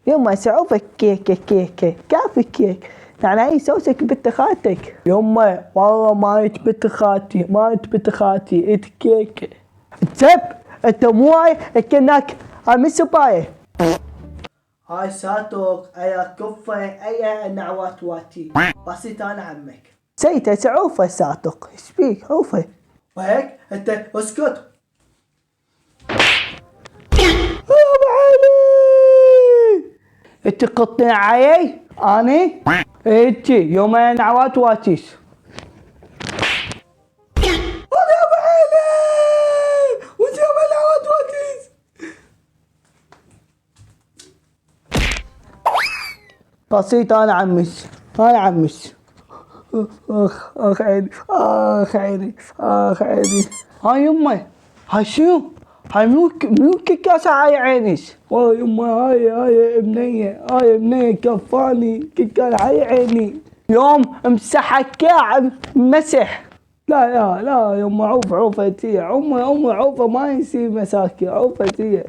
يما سعوفك كيكة كافي كيك، يعني هاي سوسك بنت خالتك. يما والله ما انت بنت خالتي، ما انت بنت خالتي، انت كيكة. تسب انت مو هاي كأنك هاي من سباية. هاي ساتوق ايا كفة ايا نعوات واتي، بس انا عمك سيته سعوفة ساتوق، ايش بيك عوفة؟ وهيك انت اسكت. يا ابو علي انت قطني عيي اني انت يومين نعوات واتيس. انا يا ابو علي وانت يومين نعوات واتيس. بسيط انا عمش، انا عمش. اخ عيني، اخ عيني، اخ عيني. هاي يمي هاي شنو؟ هاي مو كاسة هاي عينيش. والله يمي هاي بنية، هاي بنية كفاني كان هاي عيني يوم مسحك كاع مسح. لا يا لا يما عوف عوفتي، امي عوفة ما يصير مساكي عوفتي.